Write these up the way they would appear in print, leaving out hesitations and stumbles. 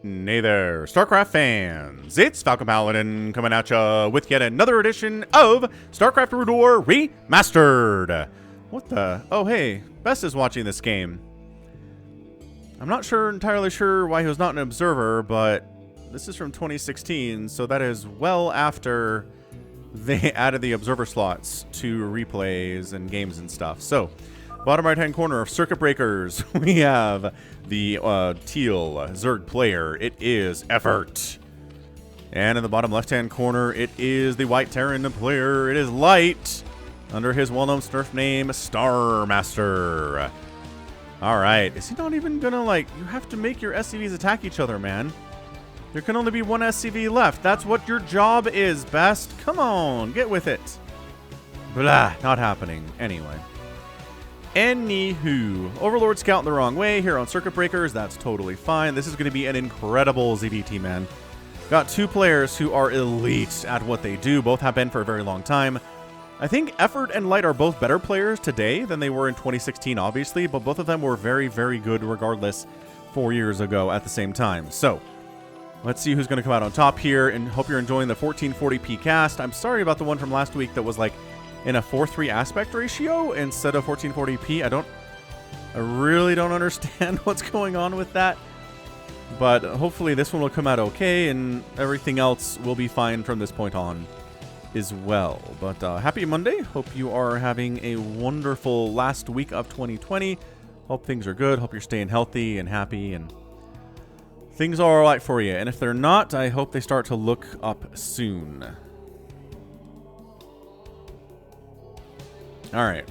Hey there, StarCraft fans! It's Falcon Paladin coming at ya with yet another edition of StarCraft Brood War Remastered! What the? Oh hey, Best is watching this game. I'm not entirely sure why he was not an observer, but this is from 2016, so that is well after they added the observer slots to replays and games and stuff. So, bottom right-hand corner of Circuit Breakers, we have the teal Zerg player. It is Effort. And in the bottom left-hand corner, it is the white Terran player. It is Light, under his well-known Smurf name, Starmaster. Alright, is he not even gonna, you have to make your SCVs attack each other, man. There can only be one SCV left. That's what your job is, Best. Come on, get with it. Blah, not happening. Anyway. Anywho, Overlord scouting the wrong way here on Circuit Breakers. That's totally fine. This is going to be an incredible ZVT, man. Got two players who are elite at what they do. Both have been for a very long time. I think Effort and Light are both better players today than they were in 2016, obviously, but both of them were very, very good regardless 4 years ago at the same time. So, let's see who's going to come out on top here, and hope you're enjoying the 1440p cast. I'm sorry about the one from last week that was in a 4:3 aspect ratio instead of 1440p. I really don't understand what's going on with that. But hopefully this one will come out okay, and everything else will be fine from this point on as well. But happy Monday. Hope you are having a wonderful last week of 2020. Hope things are good. Hope you're staying healthy and happy and things are alright for you. And if they're not, I hope they start to look up soon. Alright.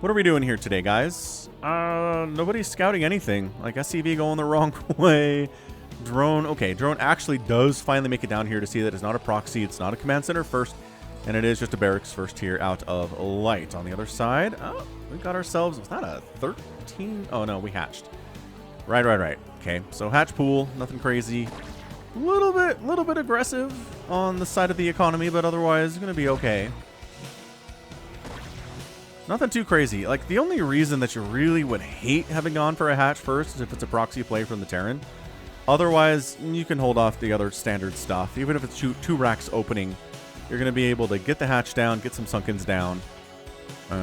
What are we doing here today, guys? Nobody's scouting anything. SCV going the wrong way. Drone. Okay, drone actually does finally make it down here to see that it's not a proxy. It's not a command center first. And it is just a barracks first here out of Light. On the other side, oh, we got ourselves, was that a 13? Oh no, we hatched. Right. Okay, so hatch pool, nothing crazy. Little bit aggressive on the side of the economy, but otherwise gonna be okay. Nothing too crazy. The only reason that you really would hate having gone for a hatch first is if it's a proxy play from the Terran. Otherwise, you can hold off the other standard stuff. Even if it's two racks opening, you're gonna be able to get the hatch down, get some Sunkens down,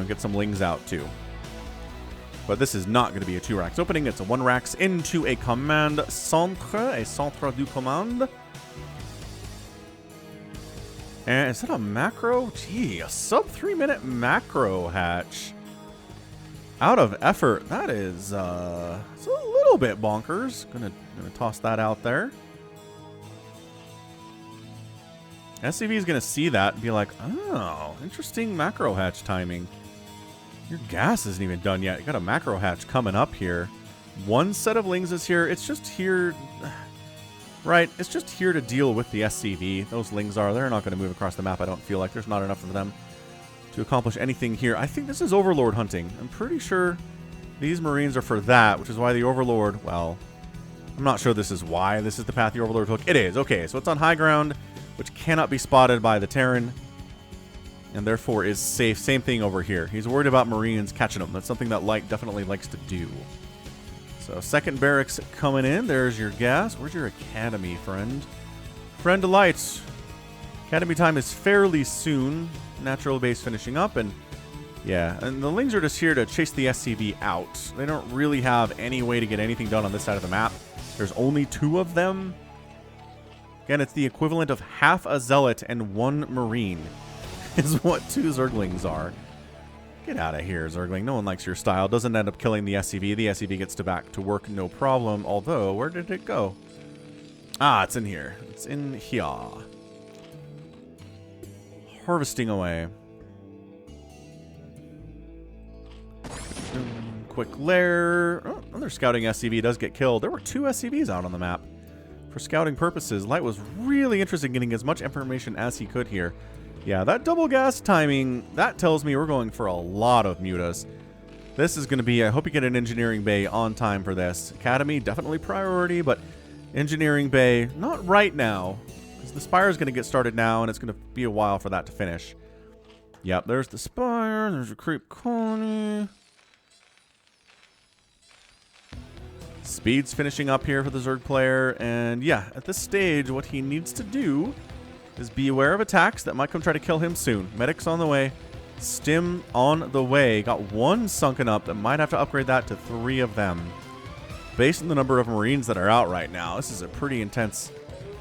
get some Lings out too. But this is not going to be a 2 racks opening. It's a 1 racks into a command centre, a centre du commande. And is that a macro? Gee, a sub 3-minute macro hatch. Out of Effort. That is, it's a little bit bonkers. Gonna toss that out there. SCV is going to see that and be like, oh, interesting macro hatch timing. Your gas isn't even done yet. You got a macro hatch coming up here. 1 set of Lings is here. It's just here... Right, it's just here to deal with the SCV. Those Lings are. They're not going to move across the map, I don't feel like. There's not enough of them to accomplish anything here. I think this is Overlord hunting. I'm pretty sure these Marines are for that, which is why the Overlord... Well, I'm not sure this is why this is the path the Overlord took. It is. Okay, so it's on high ground, which cannot be spotted by the Terran, and therefore is safe. Same thing over here. He's worried about Marines catching them. That's something that Light definitely likes to do. So second barracks coming in. There's your gas. Where's your academy, friend? Friend Light. Academy time is fairly soon. Natural base finishing up, and yeah, and the Lings are just here to chase the SCV out. They don't really have any way to get anything done on this side of the map. There's only 2 of them. Again, it's the equivalent of half a Zealot and 1 Marine. Is what 2 Zerglings are. Get out of here, Zergling. No one likes your style. Doesn't end up killing the SCV. The SCV gets back to work, no problem. Although, where did it go? Ah, it's in here. It's in here. Harvesting away. Quick lair. Oh, another scouting SCV does get killed. There were 2 SCVs out on the map. For scouting purposes, Light was really interested in getting as much information as he could here. Yeah, that double gas timing, that tells me we're going for a lot of mutas. This is going to be, I hope you get an engineering bay on time for this. Academy, definitely priority, but engineering bay, not right now. Because the Spire is going to get started now, and it's going to be a while for that to finish. Yep, there's the Spire, there's a creep colony. Speed's finishing up here for the Zerg player. And yeah, at this stage, what he needs to do is be aware of attacks that might come try to kill him soon. Medic's on the way. Stim on the way. Got one sunken up that might have to upgrade that to 3 of them. Based on the number of Marines that are out right now, this is a pretty intense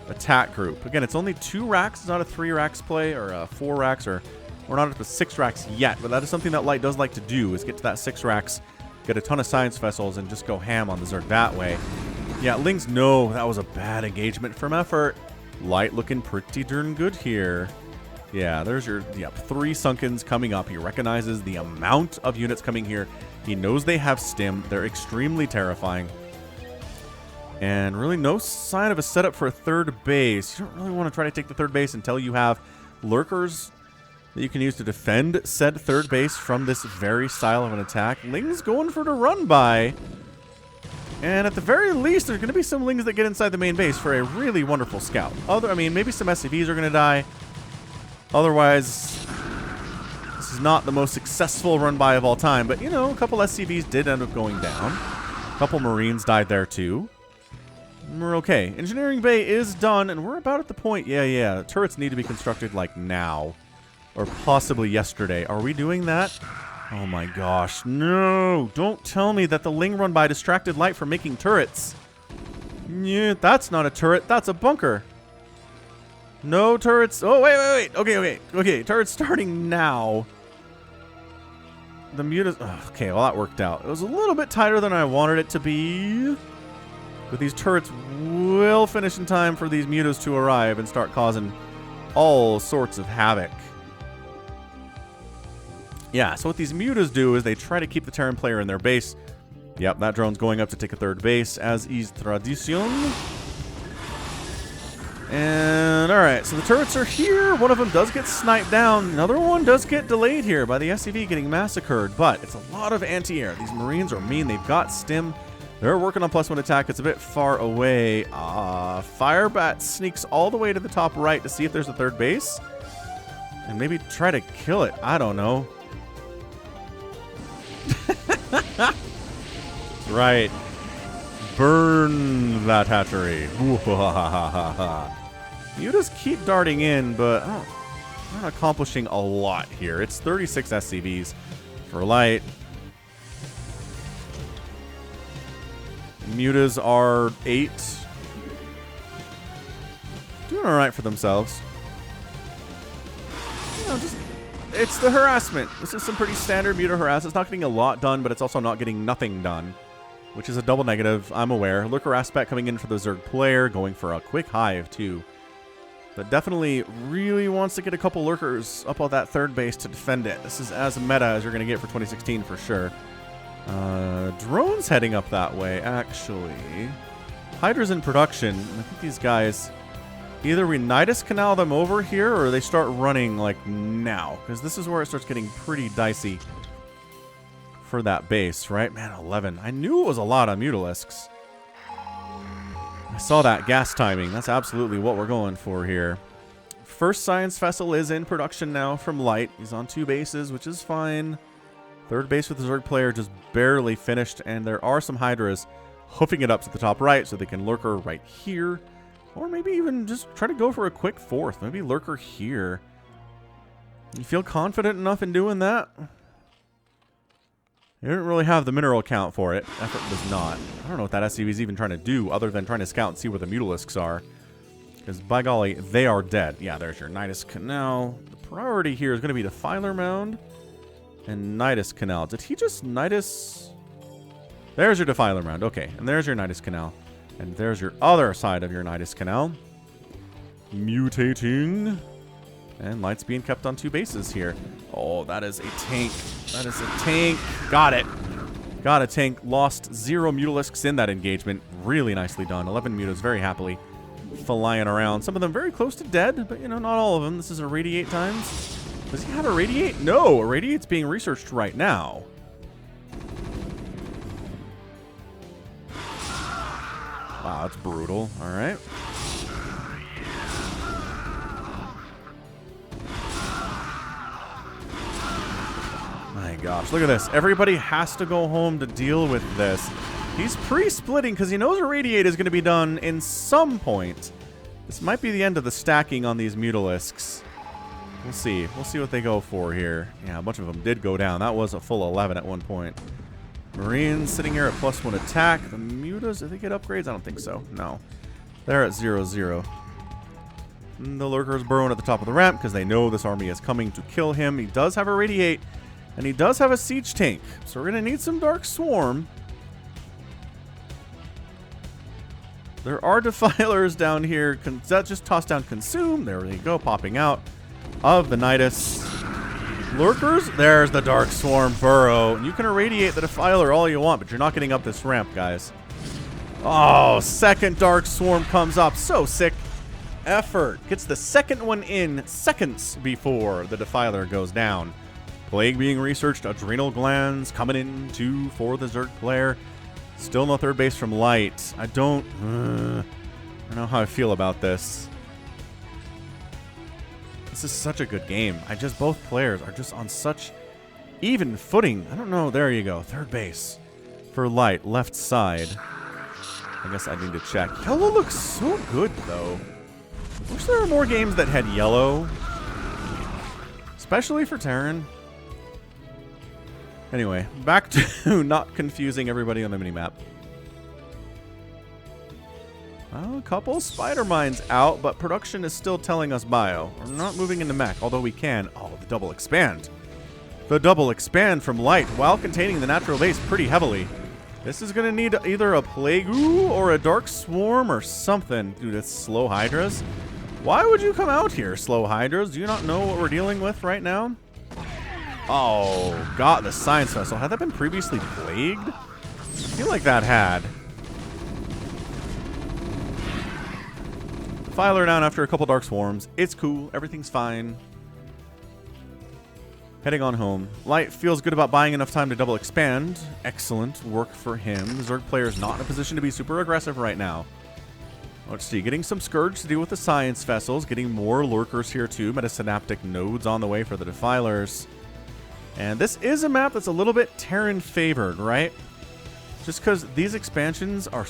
attack group. Again, it's only 2 racks. It's not a 3 racks play or 4 racks, or we're not at the 6 racks yet. But that is something that Light does like to do, is get to that 6 racks, get a ton of science vessels, and just go ham on the Zerg that way. Yeah, Lings know that was a bad engagement from effort. Light looking pretty darn good here. Yeah, there's your 3 Sunkens coming up. He recognizes the amount of units coming here. He knows they have stim. They're extremely terrifying. And really no sign of a setup for a 3rd base. You don't really want to try to take the 3rd base until you have lurkers that you can use to defend said 3rd base from this very style of an attack. Ling's going for the run by. And at the very least, there's going to be some Lings that get inside the main base for a really wonderful scout. I mean, maybe some SCVs are going to die. Otherwise, this is not the most successful run by of all time. But, you know, a couple SCVs did end up going down. A couple Marines died there, too. We're okay. Engineering bay is done, and we're about at the point. Yeah. Turrets need to be constructed, like, now. Or possibly yesterday. Are we doing that? Oh my gosh. No! Don't tell me that the Ling run by distracted Light from making turrets. Yeah, that's not a turret. That's a bunker. No turrets. Oh, wait. Okay. Turrets starting now. The mutas. Oh, okay, well, that worked out. It was a little bit tighter than I wanted it to be. But these turrets will finish in time for these mutas to arrive and start causing all sorts of havoc. Yeah, so what these mutas do is they try to keep the Terran player in their base. Yep, that drone's going up to take a 3rd base, as is tradition. And, alright, so the turrets are here. One of them does get sniped down. Another one does get delayed here by the SCV getting massacred. But it's a lot of anti-air. These Marines are mean. They've got stim. They're working on +1 attack. It's a bit far away. Firebat sneaks all the way to the top right to see if there's a 3rd base. And maybe try to kill it. I don't know. Right. Burn that hatchery. You just keep darting in, but I'm not accomplishing a lot here. It's 36 SCVs for Light. Mutas are 8. Doing alright for themselves. You know, it's the harassment. This is some pretty standard muta harass. It's not getting a lot done, but it's also not getting nothing done, which is a double negative, I'm aware. Lurker aspect coming in for the Zerg player, going for a quick hive, too. But definitely really wants to get a couple lurkers up on that 3rd base to defend it. This is as meta as you're going to get for 2016 for sure. Drones heading up that way, actually. Hydra's in production. I think these guys, either we Nidus Canal them over here, or they start running, like, now. Because this is where it starts getting pretty dicey for that base, right? Man, 11. I knew it was a lot on Mutalisks. I saw that gas timing. That's absolutely what we're going for here. First science vessel is in production now from Light. He's on 2 bases, which is fine. 3rd base with the Zerg player just barely finished, and there are some Hydras hoofing it up to the top right so they can lurker right here. Or maybe even just try to go for a quick 4th. Maybe lurker here. You feel confident enough in doing that? You didn't really have the mineral count for it. Effort does not. I don't know what that SCV is even trying to do other than trying to scout and see where the Mutalisks are. Because, by golly, they are dead. Yeah, there's your Nidus Canal. The priority here is going to be the Filer Mound and Nidus Canal. Did he just Nidus? There's your Defiler Mound. Okay, and there's your Nidus Canal. And there's your other side of your Nidus Canal. Mutating. And Light's being kept on 2 bases here. Oh, that is a tank. That is a tank. Got it. Got a tank. Lost 0 Mutalisks in that engagement. Really nicely done. 11 Mutas very happily flying around. Some of them very close to dead, but, you know, not all of them. This is irradiate times. Does he have irradiate? No, irradiate's being researched right now. Wow, that's brutal. All right. My gosh, look at this. Everybody has to go home to deal with this. He's pre-splitting because he knows Irradiate is going to be done in some point. This might be the end of the stacking on these Mutalisks. We'll see. We'll see what they go for here. Yeah, a bunch of them did go down. That was a full 11 at one point. Marines sitting here at +1 attack. The Mutas, did they get upgrades? I don't think so. No. They're at 0-0. The Lurkers burrowing at the top of the ramp because they know this army is coming to kill him. He does have a Radiate, and he does have a Siege Tank. So we're going to need some Dark Swarm. There are Defilers down here. That just tossed down Consume. There they go, popping out of the Nidus. Lurkers, there's the Dark Swarm burrow. And you can irradiate the Defiler all you want, but you're not getting up this ramp, guys. Oh, second Dark Swarm comes up. So sick. Effort. Gets the second one in seconds before the Defiler goes down. Plague being researched. Adrenal glands coming in too for the Zerg player. Still no third base from Light. I don't know how I feel about this. This is such a good game. Both players are just on such even footing. I don't know. There you go. Third base for Light. Left side. I guess I need to check. Yellow looks so good, though. Wish there were more games that had yellow. Especially for Terran. Anyway, back to not confusing everybody on the minimap. Well, a couple Spider Mines out, but production is still telling us bio. We're not moving into mech, although we can. Oh, the double expand. The double expand from Light while containing the natural base pretty heavily. This is going to need either a Plague or a Dark Swarm or something. Dude, it's slow Hydras. Why would you come out here, slow Hydras? Do you not know what we're dealing with right now? Oh, God, the Science Vessel. Had that been previously plagued? I feel like that had. Defiler down after a couple Dark Swarms. It's cool. Everything's fine. Heading on home. Light feels good about buying enough time to double expand. Excellent work for him. The Zerg player is not in a position to be super aggressive right now. Let's see. Getting some Scourge to deal with the Science Vessels. Getting more Lurkers here too. Metasynaptic nodes on the way for the Defilers. And this is a map that's a little bit Terran favored, right? Just because these expansions are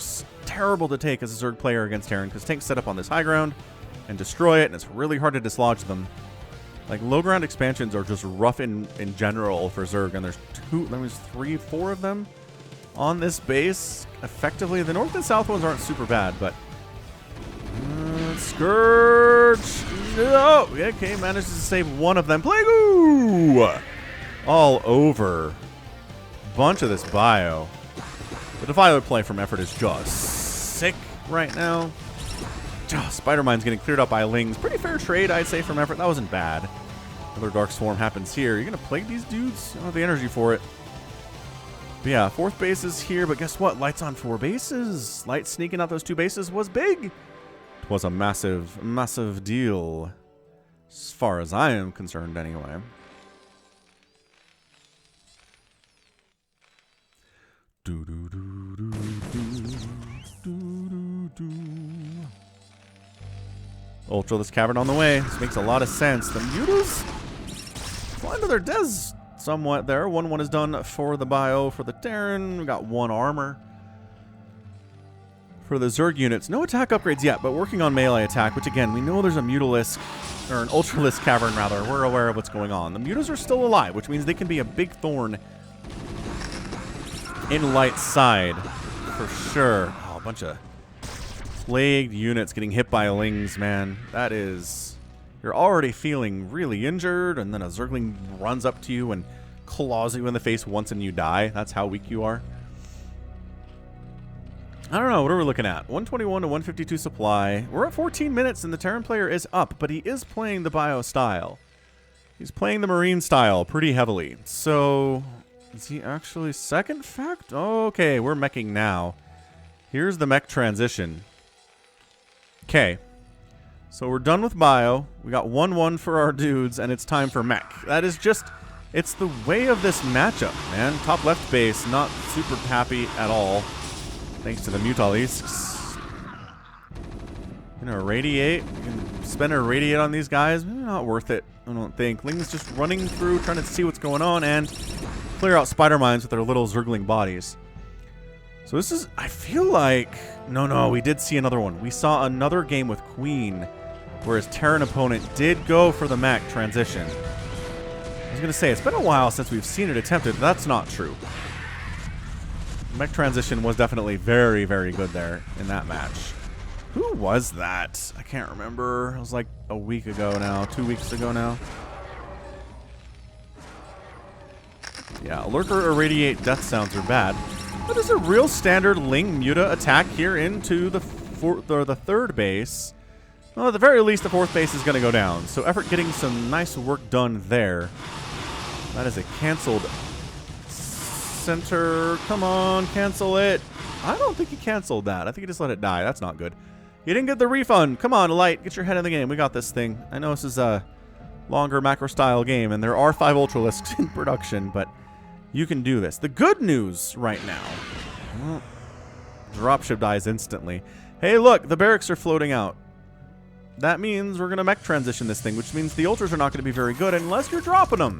terrible to take as a Zerg player against Terran, because tanks set up on this high ground and destroy it, and it's really hard to dislodge them. Like, low ground expansions are just rough in general for Zerg, and there's 3, 4 of them on this base. Effectively, the north and south ones aren't super bad, but... Scourge! No! Okay, manages to save one of them. Plague! All over. Bunch of this bio. The Defiler play from Effort is just sick right now. Spider Mine's getting cleared up by Lings. Pretty fair trade, I'd say, from Effort. That wasn't bad. Another Dark Swarm happens here. You're going to plague these dudes? You don't have the energy for it. But yeah, 4th base is here, but guess what? Light's on 4 bases. Light sneaking out those 2 bases was big. It was a massive, massive deal. As far as I am concerned, anyway. Ultralisk Cavern on the way. This makes a lot of sense. The Mutas flying to their des somewhat there. 1-1 is done for the bio for the Terran. We got 1 armor. For the Zerg units, no attack upgrades yet, but working on melee attack, which again, we know there's a Mutalisk, or an Ultralisk Cavern rather. We're aware of what's going on. The Mutas are still alive, which means they can be a big thorn in Light's side, for sure. Oh, a bunch of plagued units getting hit by Lings, man. That is... You're already feeling really injured, and then a Zergling runs up to you and claws you in the face once and you die. That's how weak you are. I don't know. What are we looking at? 121 to 152 supply. We're at 14 minutes, and the Terran player is up, but he is playing the bio style. He's playing the Marine style pretty heavily. So... Is he actually second fact? Oh, okay, we're meching now. Here's the mech transition. Okay. So we're done with bio. We got 1-1 for our dudes, and it's time for mech. That is just... It's the way of this matchup, man. Top left base, not super happy at all. Thanks to the Mutalisks. Gonna irradiate. You can spend a irradiate on these guys. Not worth it, I don't think. Ling's just running through, trying to see what's going on, and... clear out Spider Mines with their little Zergling bodies. So this is, I feel like, no, we did see another one. We saw another game with Queen, where his Terran opponent did go for the mech transition. I was going to say, it's been a while since we've seen it attempted. That's not true. Mech transition was definitely very, very good there in that match. Who was that? I can't remember. It was like a week ago now, 2 weeks ago now. Yeah, Lurker Irradiate death sounds are bad. But there's a real standard Ling Muta attack here into the third base. Well, at the very least, the fourth base is going to go down. So Effort getting some nice work done there. That is a canceled center. Come on, cancel it. I don't think he canceled that. I think he just let it die. That's not good. You didn't get the refund. Come on, Light. Get your head in the game. We got this thing. I know this is a longer macro-style game, and there are 5 Ultralisks in production, but you can do this. The good news right now. Well, dropship dies instantly. Hey, look. The barracks are floating out. That means we're going to mech transition this thing, which means the Ultras are not going to be very good unless you're dropping them.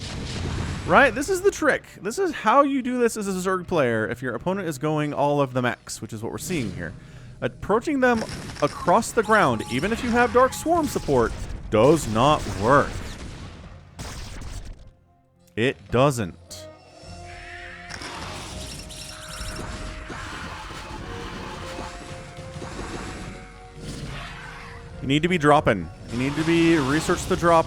Right? This is the trick. This is how you do this as a Zerg player if your opponent is going all of the mechs, which is what we're seeing here. Approaching them across the ground, even if you have Dark Swarm support, does not work. It doesn't. You need to be dropping. You need to be research the drop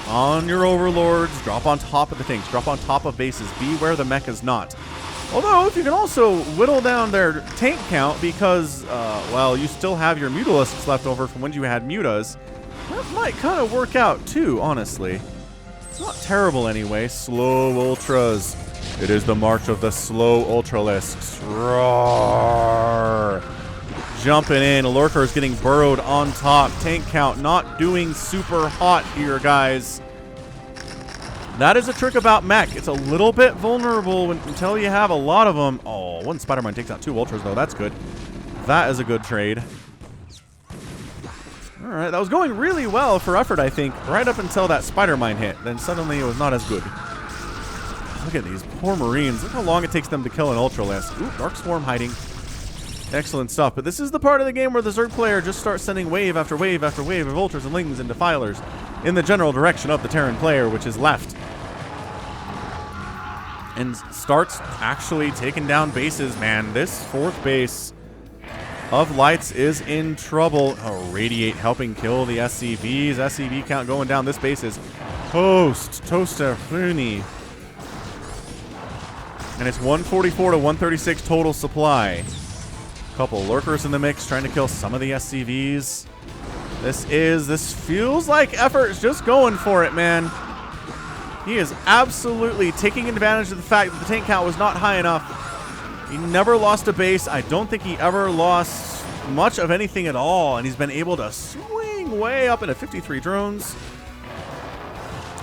on your overlords. Drop on top of the things. Drop on top of bases. Be where the mech is not. Although, if you can also whittle down their tank count because, well, you still have your Mutalisks left over from when you had Mutas, that might kind of work out too, honestly. It's not terrible anyway. Slow Ultras. It is the march of the slow Ultralisks. Roar! Jumping in. Lurker is getting burrowed on top. Tank count not doing super hot here, guys. That is a trick about mech. It's a little bit vulnerable until you have a lot of them. Oh, one Spider-Man takes out 2 Ultras, though. That's good. That is a good trade. All right, that was going really well for Effort, I think, right up until that Spider-Mine hit. Then suddenly it was not as good. Look at these poor Marines. Look how long it takes them to kill an Ultralisk. Ooh, Dark Swarm hiding. Excellent stuff. But this is the part of the game where the Zerg player just starts sending wave after wave after wave of Ultras and Lings and Defilers in the general direction of the Terran player, which is left. And starts actually taking down bases, man. This 4th base of Lights is in trouble. Oh, Radiate helping kill the SCVs. SCV count going down. This base is toast. Toaster Rooney. And it's 144 to 136 total supply. Couple Lurkers in the mix trying to kill some of the SCVs. This feels like Effort's just going for it, man. He is absolutely taking advantage of the fact that the tank count was not high enough. He never lost a base. I don't think he ever lost much of anything at all, and he's been able to swing way up into 53 drones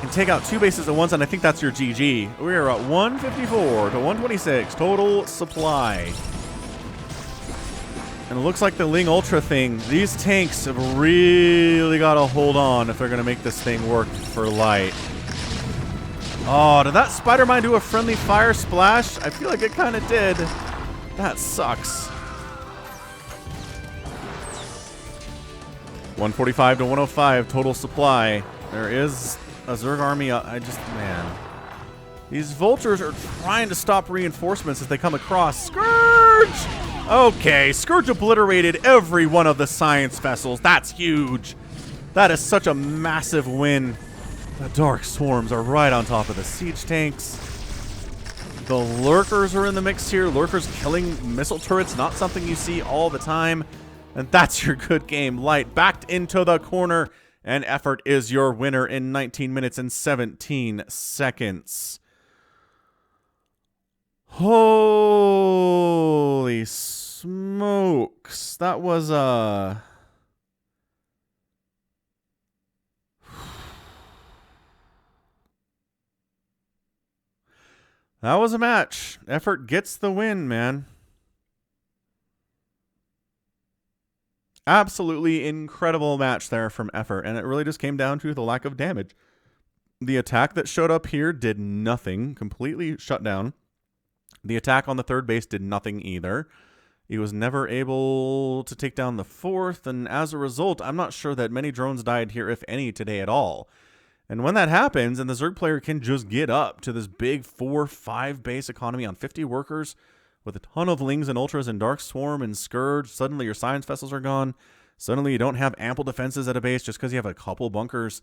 and take out 2 bases at once, and I think that's your GG. We are at 154 to 126 total supply. And it looks like the Ling Ultra thing, these tanks have really got to hold on if they're going to make this thing work for Light. Oh, did that Spider-Mine do a friendly fire splash? I feel like it kind of did. That sucks. 145 to 105 total supply. There is a Zerg army. Man. These Vultures are trying to stop reinforcements as they come across. Scourge! Okay, Scourge obliterated every one of the science vessels. That's huge. That is such a massive win. The Dark Swarms are right on top of the siege tanks. The Lurkers are in the mix here. Lurkers killing missile turrets, not something you see all the time. And that's your good game. Light backed into the corner, and Effort is your winner in 19 minutes and 17 seconds. Holy smokes. That was that was a match. Effort gets the win, man. Absolutely incredible match there from Effort, and it really just came down to the lack of damage. The attack that showed up here did nothing, completely shut down. The attack on the third base did nothing either. He was never able to take down the fourth, and as a result, I'm not sure that many drones died here, if any, today at all. And when that happens, and the Zerg player can just get up to this big 4-5 base economy on 50 workers with a ton of Lings and Ultras and Dark Swarm and Scourge, suddenly your Science Vessels are gone. Suddenly you don't have ample defenses at a base just because you have a couple bunkers.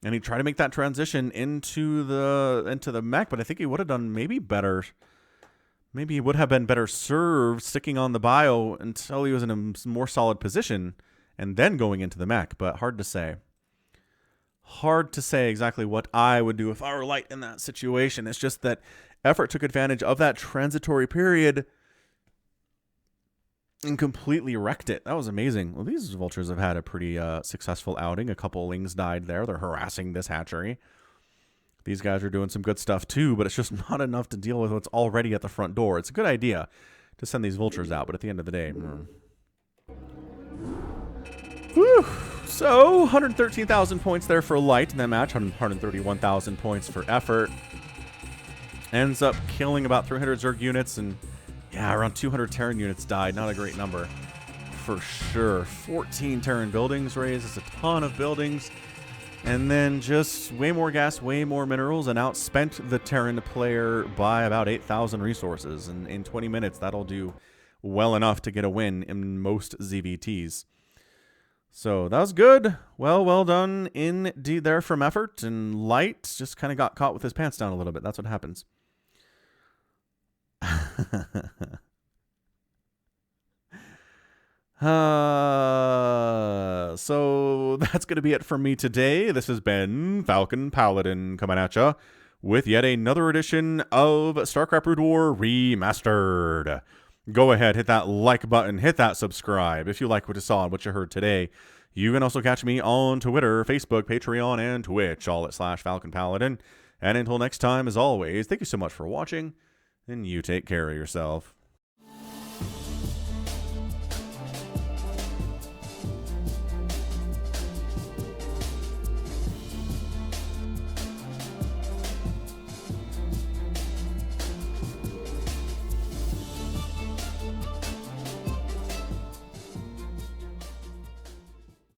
And he tried to make that transition into the mech, but I think he would have done maybe better. Maybe he would have been better served sticking on the bio until he was in a more solid position and then going into the mech, but hard to say. Hard to say exactly what I would do if I were Light in that situation. It's just that Effort took advantage of that transitory period and completely wrecked it. That was amazing. Well, these vultures have had a pretty successful outing. A couple Lings died there. They're harassing this hatchery. These guys are doing some good stuff too, but it's just not enough to deal with what's already at the front door. It's a good idea to send these vultures out, but at the end of the day... Whew. So, 113,000 points there for Light in that match. 131,000 points for Effort. Ends up killing about 300 Zerg units, and yeah, around 200 Terran units died. Not a great number for sure. 14 Terran buildings raised. It's a ton of buildings. And then just way more gas, way more minerals, and outspent the Terran player by about 8,000 resources. And in 20 minutes, that'll do well enough to get a win in most ZVTs. So that was good. Well done indeed there from Effort. And Light just kind of got caught with his pants down a little bit. That's what happens. So that's going to be it from me today. This has been Falcon Paladin coming at ya with yet another edition of StarCraft Brood War Remastered. Go ahead, hit that like button, hit that subscribe if you like what you saw and what you heard today. You can also catch me on Twitter, Facebook, Patreon, and Twitch, all at /Falcon Paladin. And until next time, as always, thank you so much for watching, and you take care of yourself.